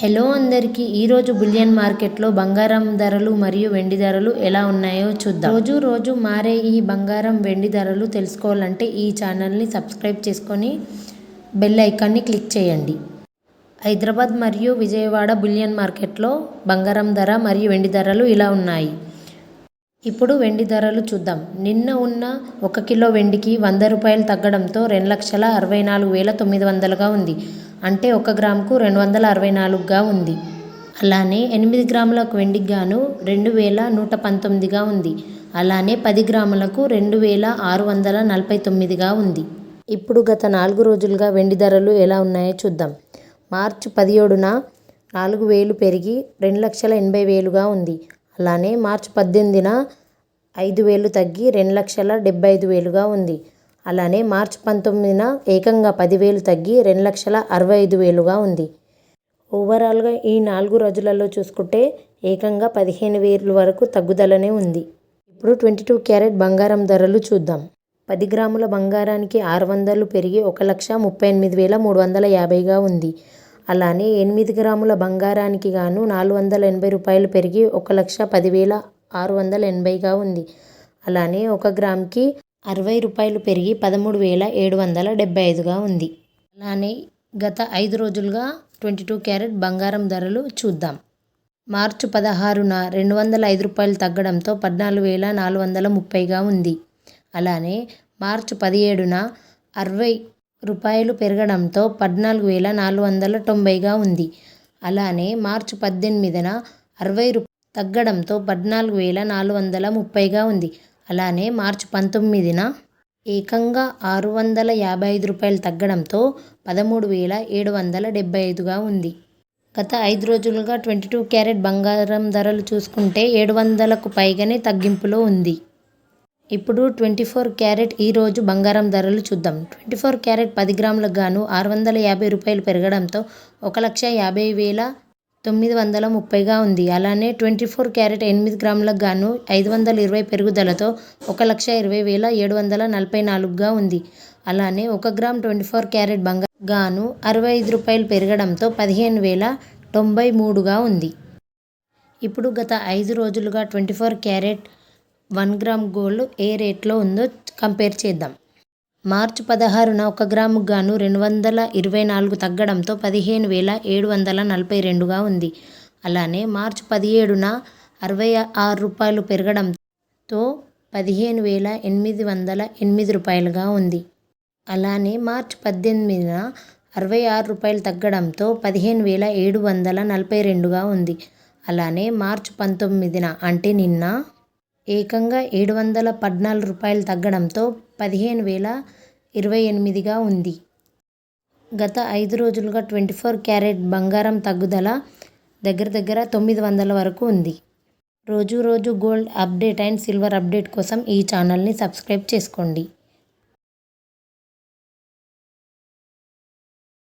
Hello అందరికీ ఈరోజు bullion మార్కెట్లో బంగారం ధరలు మరియు వెండి ధరలు ఎలా ఉన్నాయో చూద్దాం. రోజు మారే ఈ బంగారం వెండి ధరలు తెలుసుకోవాలంటే ఈ ఛానల్ని సబ్స్క్రైబ్ చేసుకొని బెల్ ఐకాన్ని క్లిక్ చేయండి. హైదరాబాద్ మరియు విజయవాడ బులియన్ మార్కెట్లో బంగారం ధర మరియు వెండి ధరలు ఇలా ఉన్నాయి. ఇప్పుడు వెండి ధరలు చూద్దాం. నిన్న ఉన్న 1 కిలో వెండికి 100 రూపాయలు తగ్గడంతో 2,64,900గా ఉంది. అంటే 1 గ్రాముకు 264గా ఉంది. అలానే 8 గ్రాములకు వెండికి గాను 2,119గా ఉంది. అలానే 10 గ్రాములకు 2,649గా ఉంది. ఇప్పుడు గత 4 రోజులుగా వెండి ధరలు ఎలా ఉన్నాయో చూద్దాం. మార్చి 17న 4,000 పెరిగి 2,80,000గా ఉంది. అలానే మార్చి 18న 5,000 తగ్గి 2,75,000గా ఉంది. అలానే మార్చి 19న ఏకంగా 10,000 తగ్గి 2,65,000గా ఉంది. ఓవరాల్గా ఈ 4 రోజులలో చూసుకుంటే ఏకంగా 15,000 వరకు తగ్గుదలనే ఉంది. ఇప్పుడు 22 క్యారెట్ బంగారం ధరలు చూద్దాం. 10 గ్రాముల బంగారానికి 600 పెరిగి 1,38,350గా ఉంది. అలానే 8 గ్రాముల బంగారానికి గాను 480 రూపాయలు పెరిగి 1,10,680గా ఉంది. అలానే 1 గ్రాముకి 60 రూపాయలు పెరిగి 13,775గా ఉంది. అలానే గత 5 రోజులుగా 22 క్యారెట్ బంగారం ధరలు చూద్దాం. మార్చి 16న 205 రూపాయలు తగ్గడంతో 14,430గా ఉంది. అలానే మార్చి 17న 60 రూపాయలు పెరగడంతో 14,490గా ఉంది. అలానే మార్చి 18న 60 తగ్గడంతో 14,430గా ఉంది. అలానే మార్చి 19న ఏకంగా 655 రూపాయలు తగ్గడంతో 13,775గా ఉంది. గత 5 రోజులుగా 22 క్యారెట్ బంగారం ధరలు చూసుకుంటే 700కు పైగానే తగ్గింపులో ఉంది. ఇప్పుడు 24 క్యారెట్ ఈరోజు బంగారం ధరలు చూద్దాం. 24 క్యారెట్ 10 గ్రాములకు గాను 650 రూపాయలు పెరగడంతో 1,50,930గా ఉంది. అలానే 24 క్యారెట్ 8 గ్రాములకు గాను 520 పెరుగుదలతో 1,20,744గా ఉంది. అలానే 1 గ్రామ్ 24 క్యారెట్ బంగారం గాను 65 రూపాయలు పెరగడంతో 15,093గా ఉంది. ఇప్పుడు గత 5 రోజులుగా 24 క్యారెట్ 1 గ్రామ్ గోల్డ్ ఏ రేట్లో ఉందో కంపేర్ చేద్దాం. మార్చి 16న 1 గ్రాముకు గాను 224 తగ్గడంతో 15,742గా ఉంది. అలానే మార్చి 17న 66 రూపాయలు పెరగడంతో 15,808 రూపాయలుగా ఉంది. అలానే మార్చి 18న 66 రూపాయలు తగ్గడంతో 15,742గా ఉంది. అలానే మార్చి 19న అంటే నిన్న ఏకంగా 714 రూపాయలు తగ్గడంతో 15,028గా ఉంది. గత 5 రోజులుగా 24 క్యారెట్ బంగారం తగ్గుదల దగ్గర 900 వరకు ఉంది. రోజు gold update and silver update కోసం ఈ ఛానల్ని సబ్స్క్రైబ్ చేసుకోండి.